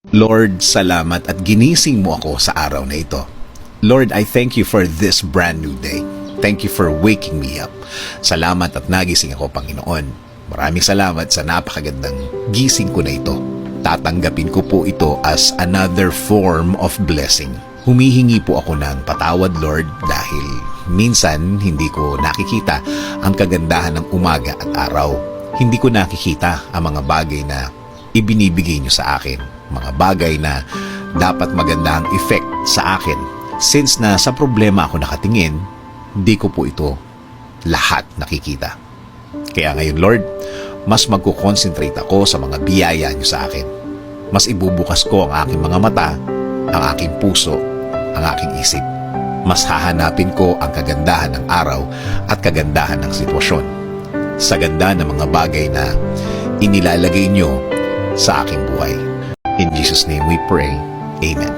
Lord, salamat at ginising mo ako sa araw na ito. Lord, I thank you for this brand new day. Thank you for waking me up. Salamat at nagising ako, Panginoon. Maraming salamat sa napakagandang gising ko na ito. Tatanggapin ko po ito as another form of blessing. Humihingi po ako ng patawad, Lord, dahil minsan hindi ko nakikita ang kagandahan ng umaga at araw. Hindi ko nakikita ang mga bagay na ibinibigay niyo sa akin. Mga bagay na dapat maganda ang effect sa akin. Since na sa problema ako nakatingin, hindi ko po ito lahat nakikita. Kaya ngayon, Lord, mas magkukonsentrate ako sa mga biyaya niyo sa akin. Mas ibubukas ko ang aking mga mata, ang aking puso, ang aking isip. Mas hahanapin ko ang kagandahan ng araw at kagandahan ng sitwasyon. Sa ganda ng mga bagay na inilalagay niyo sa aking buhay. In Jesus' name we pray. Amen.